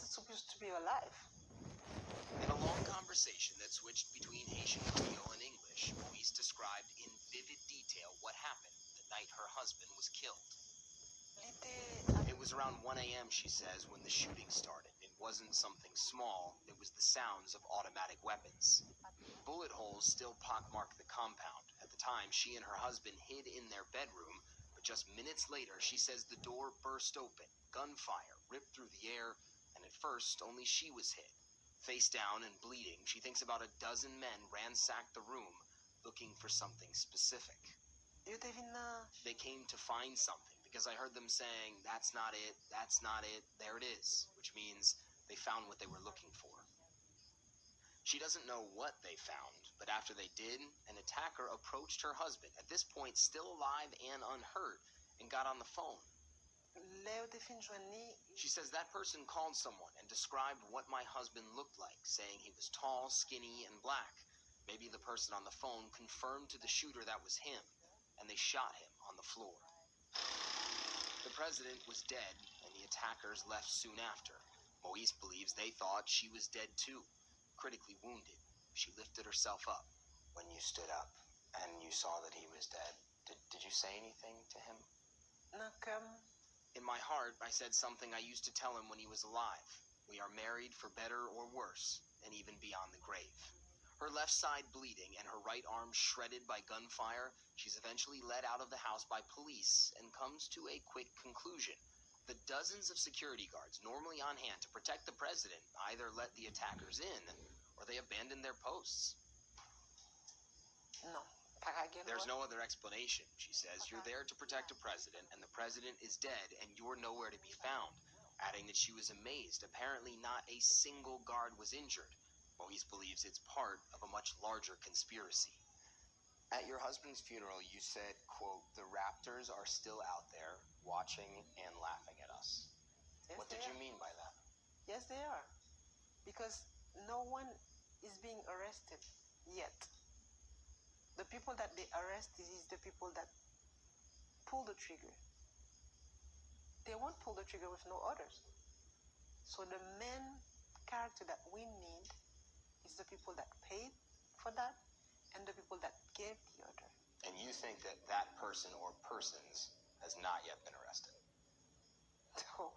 was supposed to be alive. In a long conversation that switched between Haitian Creole and English, Moise described in vivid detail what happened the night her husband was killed. It was around 1 a.m., she says, when the shooting started. It wasn't something small, it was the sounds of automatic weapons. Bullet holes still pockmarked the compound. At the time, she and her husband hid in their bedroom, but just minutes later, she says the door burst open. Gunfire ripped through the air, and at first, only she was hit. Face down and bleeding, she thinks about a dozen men ransacked the room, looking for something specific. They came to find something, because I heard them saying, "That's not it, there it is," which means they found what they were looking for. She doesn't know what they found, but after they did, an attacker approached her husband, at this point still alive and unhurt, and got on the phone. She says that person called someone and described what my husband looked like, saying he was tall, skinny, and black. Maybe the person on the phone confirmed to the shooter that was him, and they shot him on the floor. The president was dead, and the attackers left soon after. Moise believes they thought she was dead too. Critically wounded, she lifted herself up. When you stood up and you saw that he was dead, did you say anything to him? In my heart, I said something I used to tell him when he was alive. We are married for better or worse, and even beyond the grave. Her left side bleeding and her right arm shredded by gunfire, she's eventually led out of the house by police and comes to a quick conclusion. The dozens of security guards normally on hand to protect the president either let the attackers in or they abandoned their posts. No. There's no other explanation, she says. You're there to protect a president, and the president is dead, and you're nowhere to be found. Adding that she was amazed. Apparently not a single guard was injured. Moise believes it's part of a much larger conspiracy. At your husband's funeral, you said, quote, "The raptors are still out there watching and laughing at us." Yes, What did you mean by that? Yes, they are. Because no one is being arrested yet. The people that they arrest is the people that pull the trigger. They won't pull the trigger with no orders. So the main character that we need is the people that paid for that and the people that gave the order. And you think that that person or persons has not yet been arrested? No.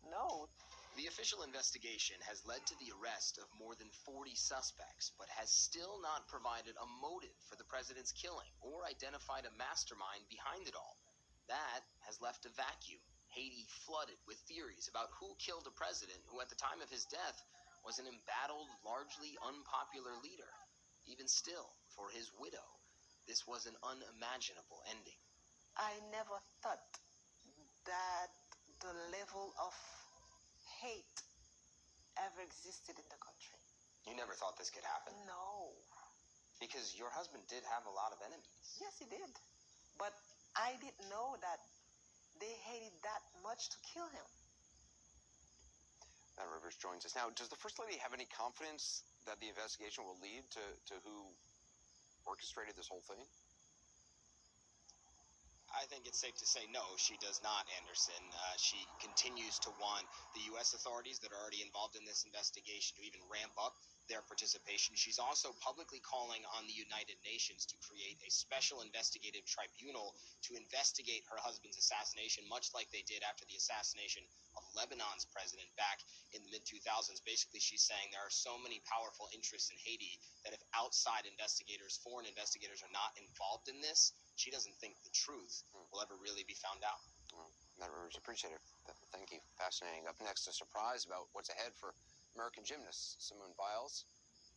No. The official investigation has led to the arrest of more than 40 suspects, but has still not provided a motive for the president's killing or identified a mastermind behind it all. That has left a vacuum. Haiti flooded with theories about who killed a president who at the time of his death was an embattled, largely unpopular leader. Even still, for his widow, this was an unimaginable ending. I never thought that the level of hate ever existed in the country. You never thought this could happen? No. Because your husband did have a lot of enemies. Yes, he did. But I didn't know that they hated that much to kill him. Matt Rivers joins us now. Does the First Lady have any confidence that the investigation will lead to who orchestrated this whole thing? I think it's safe to say no, she does not, Anderson. She continues to want the U.S. authorities that are already involved in this investigation to even ramp up their participation. She's also publicly calling on the United Nations to create a special investigative tribunal to investigate her husband's assassination, much like they did after the assassination of Lebanon's president back in the mid-2000s. Basically, she's saying there are so many powerful interests in Haiti that if outside investigators, foreign investigators, are not involved in this, she doesn't think the truth will ever really be found out. Matt Rivers, appreciate it. Thank you. Fascinating. Up next, a surprise about what's ahead for American gymnast Simone Biles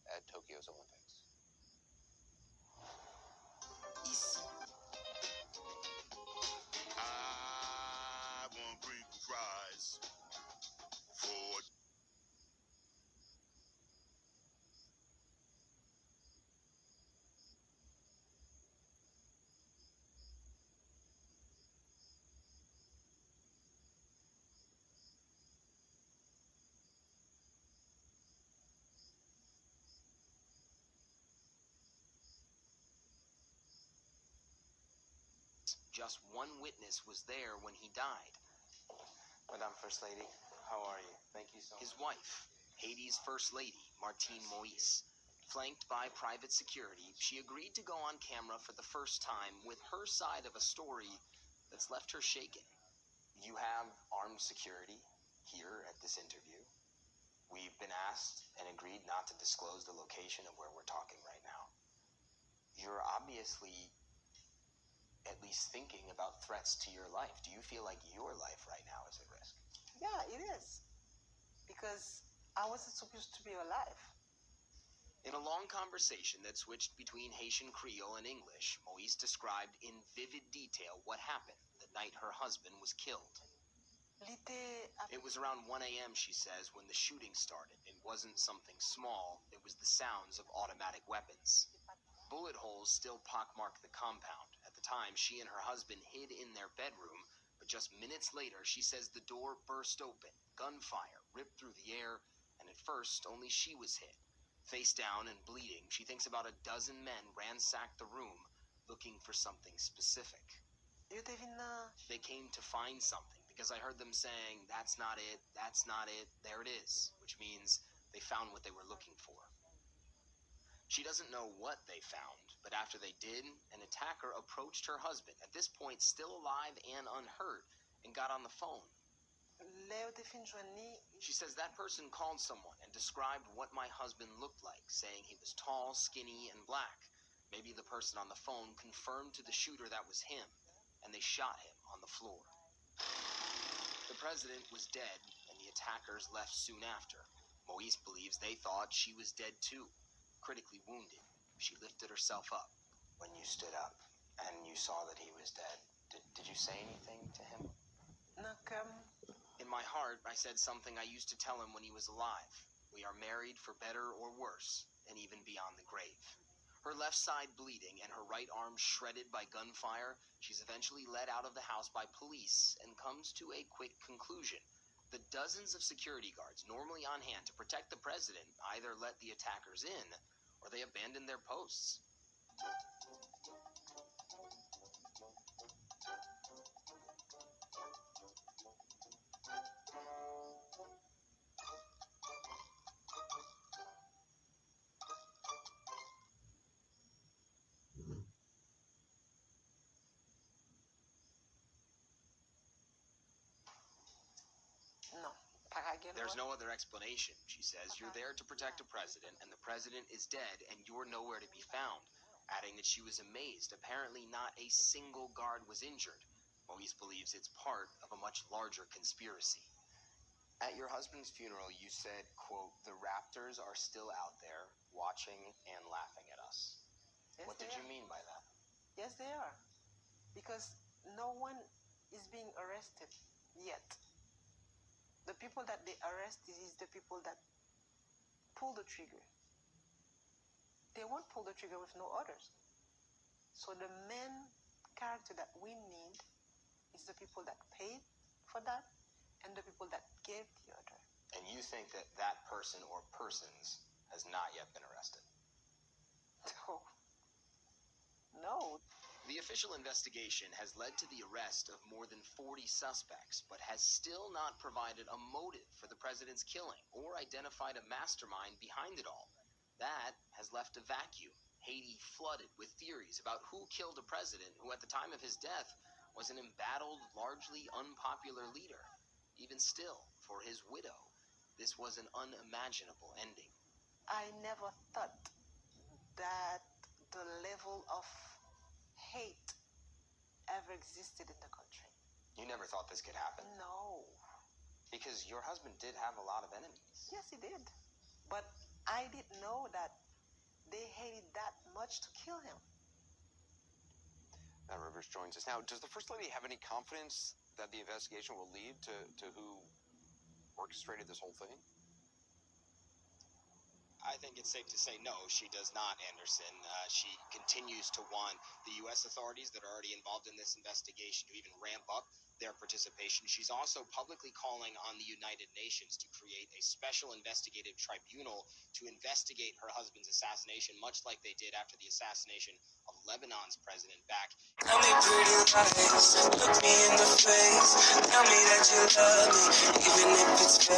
at Tokyo's Olympics. Ici. I want crinkle fries for Just one witness was there when he died. Madame First Lady, How are you? Thank you so much. His wife, Haiti's First Lady, Martine Moise, flanked by private security, she agreed to go on camera for the first time with her side of a story that's left her shaken. You have armed security here at this interview. We've been asked and agreed not to disclose the location of where we're talking right now. You're obviously at least thinking about threats to your life. Do you feel like your life right now is at risk? Yeah, it is. Because I wasn't supposed to be alive. In a long conversation that switched between Haitian Creole and English, Moise described in vivid detail what happened the night her husband was killed. It was around 1 a.m., she says, when the shooting started. It wasn't something small, it was the sounds of automatic weapons. Bullet holes still pockmarked the compound. At the time, she and her husband hid in their bedroom, but just minutes later, she says the door burst open. Gunfire ripped through the air, and at first, only she was hit. Face down and bleeding, she thinks about a dozen men ransacked the room, looking for something specific. They came to find something, because I heard them saying, "That's not it, that's not it, there it is," which means they found what they were looking for. She doesn't know what they found, but after they did, an attacker approached her husband, at this point still alive and unhurt, and got on the phone. She says that person called someone and described what my husband looked like, saying he was tall, skinny, and black. Maybe the person on the phone confirmed to the shooter that was him, and they shot him on the floor. The president was dead, and the attackers left soon after. Moise believes they thought she was dead too. Critically wounded, she lifted herself up. When you stood up and you saw that he was dead, did you say anything to him? In my heart, I said something I used to tell him when he was alive. We are married for better or worse, and even beyond the grave. Her left side bleeding and her right arm shredded by gunfire, she's eventually led out of the house by police and comes to a quick conclusion. The dozens of security guards normally on hand to protect the president either let the attackers in or they abandoned their posts. There's no other explanation, she says. You're there to protect a president, and the president is dead, and you're nowhere to be found. Adding that she was amazed. Apparently not a single guard was injured. Moise believes it's part of a much larger conspiracy. At your husband's funeral, you said, quote, "The raptors are still out there watching and laughing at us." Yes, What did you mean by that? Yes, they are. Because no one is being arrested yet. The people that they arrest is the people that pull the trigger. They won't pull the trigger with no orders. So the main character that we need is the people that paid for that and the people that gave the order. And you think that that person or persons has not yet been arrested? No. The official investigation has led to the arrest of more than 40 suspects, but has still not provided a motive for the president's killing or identified a mastermind behind it all. That has left a vacuum. Haiti flooded with theories about who killed a president who at the time of his death was an embattled, largely unpopular leader. Even still, for his widow, this was an unimaginable ending. I never thought that the level of hate ever existed in the country. You never thought this could happen? No. Because your husband did have a lot of enemies. Yes, he did. But I didn't know that they hated that much to kill him. Matt Rivers joins us now. Does the First Lady have any confidence that the investigation will lead to who orchestrated this whole thing? I think it's safe to say no, she does not, Anderson. She continues to want the U.S. authorities that are already involved in this investigation to even ramp up their participation. She's also publicly calling on the United Nations to create a special investigative tribunal to investigate her husband's assassination, much like they did after the assassination of Lebanon's president back. Tell me pretty lies, look me in the face, tell me that you love me, even if it's fake.